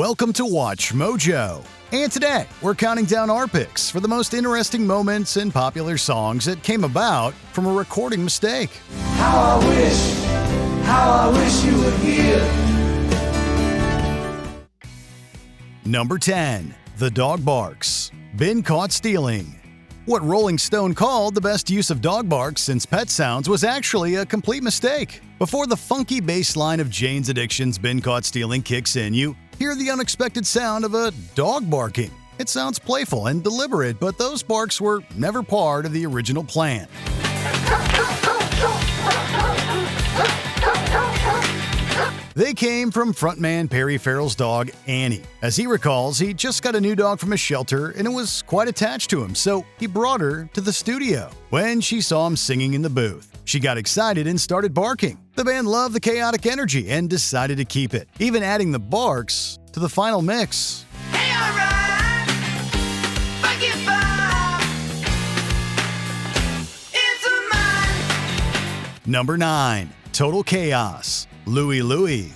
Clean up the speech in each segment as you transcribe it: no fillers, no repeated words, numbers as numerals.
Welcome to Watch Mojo. And today, we're counting down our picks for the most interesting moments in popular songs that came about from a recording mistake. How I wish you were here. Number 10. The Dog Barks. Been Caught Stealing. What Rolling Stone called the best use of dog barks since pet sounds was actually a complete mistake. Before the funky bass line of Jane's Addiction's Been Caught Stealing kicks in, you hear the unexpected sound of a dog barking. It sounds playful and deliberate, but those barks were never part of the original plan. They came from frontman Perry Farrell's dog, Annie. As he recalls, he just got a new dog from a shelter and it was quite attached to him, so he brought her to the studio. When she saw him singing in the booth, she got excited and started barking. The band loved the chaotic energy and decided to keep it, even adding the barks to the final mix. Hey, alright, fuck it, Bob. It's mine. Number 9. Total Chaos. Louie Louie.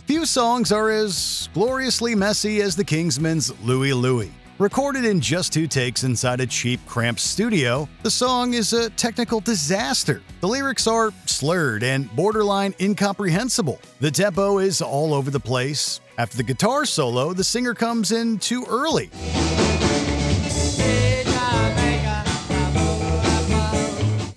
Few songs are as gloriously messy as the Kingsmen's Louie Louie. Recorded in just 2 takes inside a cheap, cramped studio, the song is a technical disaster. The lyrics are slurred and borderline incomprehensible. The tempo is all over the place. After the guitar solo, the singer comes in too early.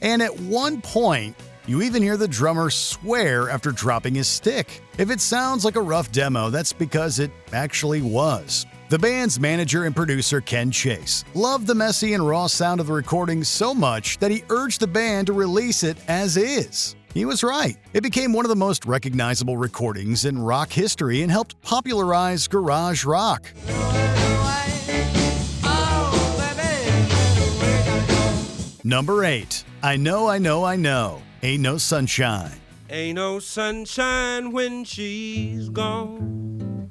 And at one point, you even hear the drummer swear after dropping his stick. If it sounds like a rough demo, that's because it actually was. The band's manager and producer, Ken Chase, loved the messy and raw sound of the recording so much that he urged the band to release it as is. He was right. It became one of the most recognizable recordings in rock history and helped popularize garage rock. Number 8. I Know, Ain't No Sunshine. Ain't no sunshine when she's gone.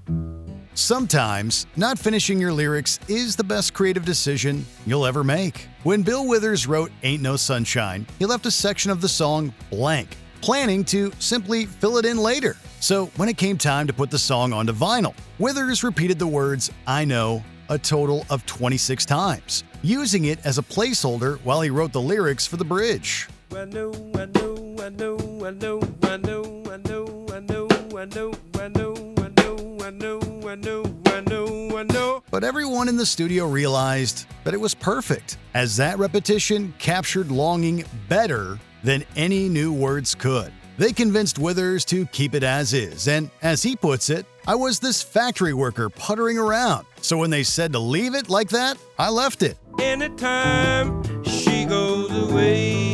Sometimes, not finishing your lyrics is the best creative decision you'll ever make. When Bill Withers wrote Ain't No Sunshine, he left a section of the song blank, planning to simply fill it in later. So when it came time to put the song onto vinyl, Withers repeated the words I know a total of 26 times, using it as a placeholder while he wrote the lyrics for the bridge. I know, I know, I know, I know, I know, I know, I know, I know, I know, I know, I know, I know, I know, I know. But everyone in the studio realized that it was perfect, as that repetition captured longing better than any new words could. They convinced Withers to keep it as is, and as he puts it, I was this factory worker puttering around. So when they said to leave it like that, I left it. Anytime she goes away.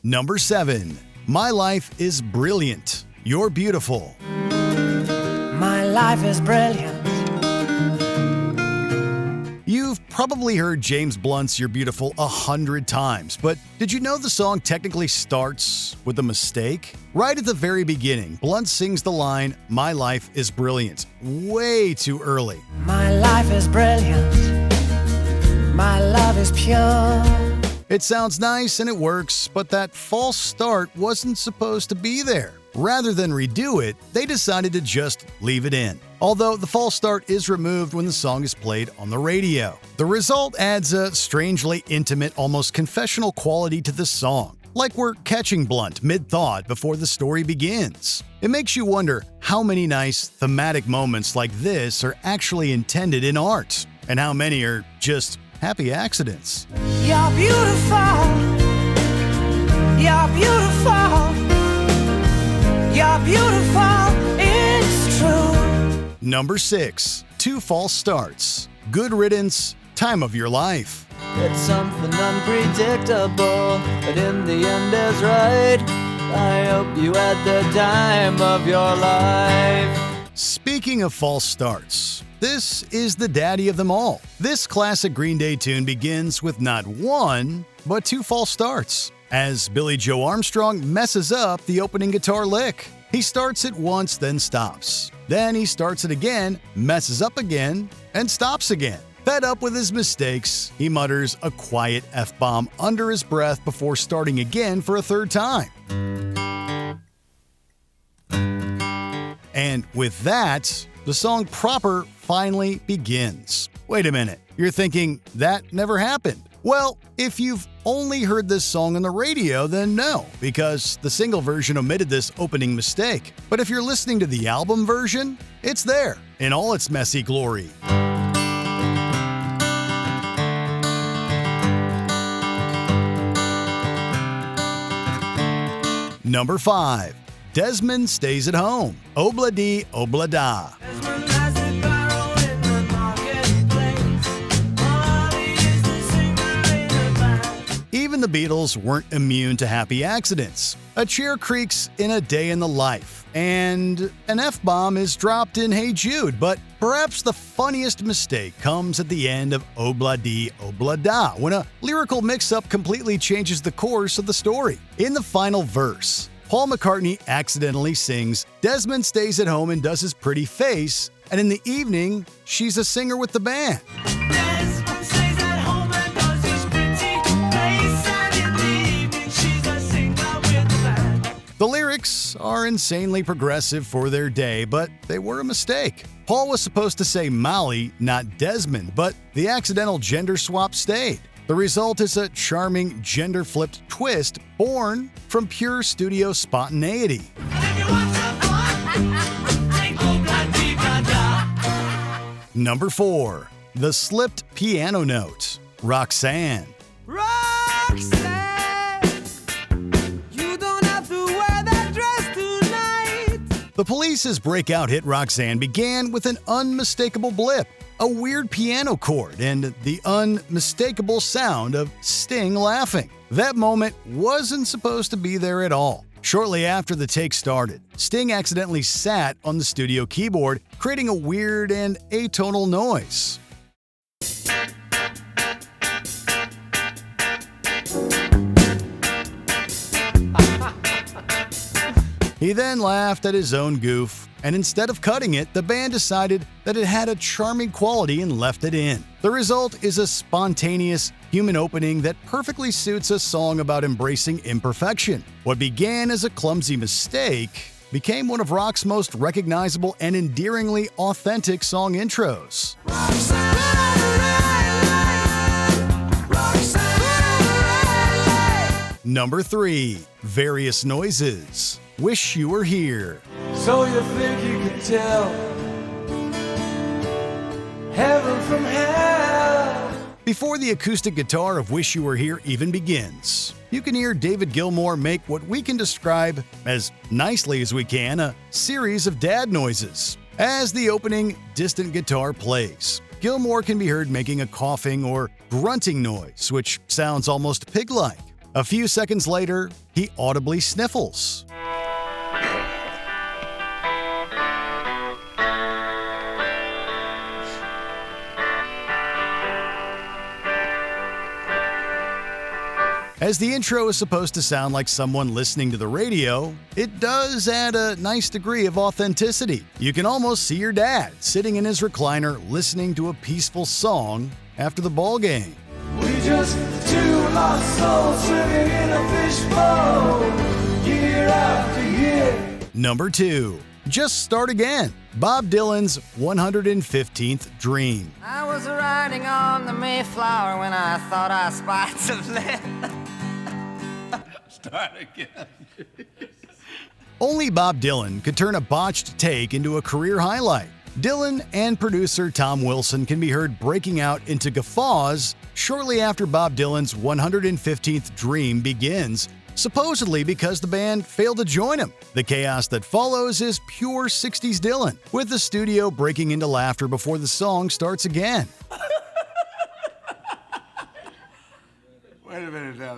Number 7. My Life is Brilliant. You're Beautiful. My life is brilliant. You've probably heard James Blunt's You're Beautiful 100 times, but did you know the song technically starts with a mistake? Right at the very beginning, Blunt sings the line, My Life is Brilliant, way too early. My life is brilliant. My love is pure. It sounds nice and it works, but that false start wasn't supposed to be there. Rather than redo it, they decided to just leave it in. Although the false start is removed when the song is played on the radio. The result adds a strangely intimate, almost confessional quality to the song, like we're catching Blunt mid-thought before the story begins. It makes you wonder how many nice thematic moments like this are actually intended in art, and how many are just happy accidents. You're beautiful. You're beautiful. You're beautiful. It's true. Number 6. 2 false starts. Good riddance, time of your life. It's something unpredictable, but in the end is right. I hope you had the time of your life. Speaking of false starts, this is the daddy of them all. This classic Green Day tune begins with not 1, but 2 false starts, as Billy Joe Armstrong messes up the opening guitar lick. He starts it once, then stops. Then he starts it again, messes up again, and stops again. Fed up with his mistakes, he mutters a quiet F-bomb under his breath before starting again for a third time. And with that, the song proper finally begins. Wait a minute, you're thinking that never happened? Well, if you've only heard this song on the radio, then no, because the single version omitted this opening mistake. But if you're listening to the album version, it's there, in all its messy glory. Number 5. Desmond Stays at Home, Obla-Dee Obla-Da. Even the Beatles weren't immune to happy accidents. A chair creaks in A Day in the Life, and an F-bomb is dropped in Hey Jude, but perhaps the funniest mistake comes at the end of Obla-Dee Obla-Da, when a lyrical mix-up completely changes the course of the story. In the final verse, Paul McCartney accidentally sings, "Desmond stays at home and does his pretty face," and in the evening, she's a singer with the band. The lyrics are insanely progressive for their day, but they were a mistake. Paul was supposed to say Molly, not Desmond, but the accidental gender swap stayed. The result is a charming gender-flipped twist born from pure studio spontaneity. Number 4. The Slipped Piano Note, Roxanne. The Police's breakout hit Roxanne began with an unmistakable blip, a weird piano chord, and the unmistakable sound of Sting laughing. That moment wasn't supposed to be there at all. Shortly after the take started, Sting accidentally sat on the studio keyboard, creating a weird and atonal noise. He then laughed at his own goof, and instead of cutting it, the band decided that it had a charming quality and left it in. The result is a spontaneous, human opening that perfectly suits a song about embracing imperfection. What began as a clumsy mistake became one of rock's most recognizable and endearingly authentic song intros. Number 3. Various Noises, Wish You Were Here. So you think you can tell heaven from hell? Before the acoustic guitar of Wish You Were Here even begins, you can hear David Gilmour make what we can describe, as nicely as we can, a series of dad noises. As the opening distant guitar plays, Gilmour can be heard making a coughing or grunting noise, which sounds almost pig-like. A few seconds later, he audibly sniffles. As the intro is supposed to sound like someone listening to the radio, it does add a nice degree of authenticity. You can almost see your dad sitting in his recliner listening to a peaceful song after the ball game. We just two lost souls swimming in a fishbowl, year after year. Number 2. Just Start Again, Bob Dylan's 115th Dream. I was riding on the Mayflower when I thought I spied some land. Start again. Only Bob Dylan could turn a botched take into a career highlight. Dylan and producer Tom Wilson can be heard breaking out into guffaws shortly after Bob Dylan's 115th Dream begins, supposedly because the band failed to join him. The chaos that follows is pure 60s Dylan, with the studio breaking into laughter before the song starts again. Wait a minute now.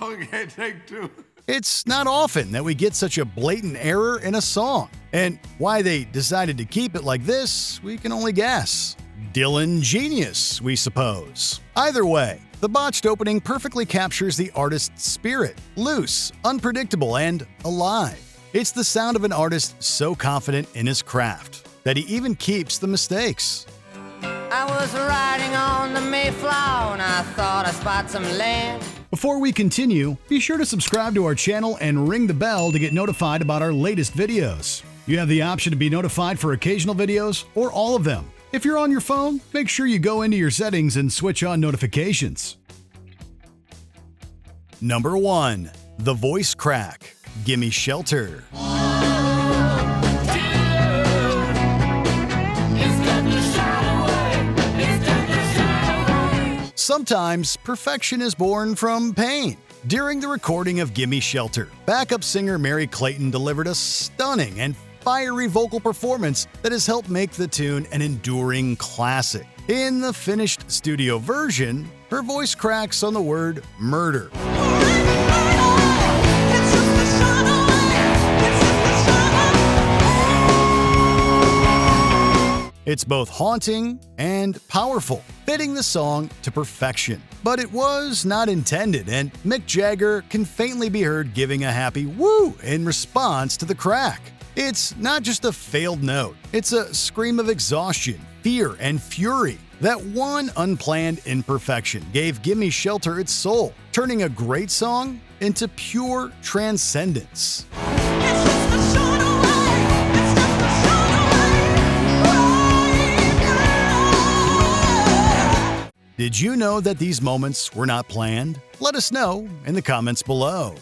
Okay, take 2. It's not often that we get such a blatant error in a song, and why they decided to keep it like this, we can only guess. Dylan genius, we suppose. Either way, the botched opening perfectly captures the artist's spirit, loose, unpredictable, and alive. It's the sound of an artist so confident in his craft that he even keeps the mistakes. I was riding on the Mayflower and I thought I spot some land. Before we continue, be sure to subscribe to our channel and ring the bell to get notified about our latest videos. You have the option to be notified for occasional videos or all of them. If you're on your phone, make sure you go into your settings and switch on notifications. Number 1. The Voice Crack, Gimme Shelter. Sometimes perfection is born from pain. During the recording of Gimme Shelter, backup singer Mary Clayton delivered a stunning and fiery vocal performance that has helped make the tune an enduring classic. In the finished studio version, her voice cracks on the word murder. It's both haunting and powerful, fitting the song to perfection. But it was not intended, and Mick Jagger can faintly be heard giving a happy woo in response to the crack. It's not just a failed note, it's a scream of exhaustion, fear, and fury. That one unplanned imperfection gave Gimme Shelter its soul, turning a great song into pure transcendence. Did you know that these moments were not planned? Let us know in the comments below.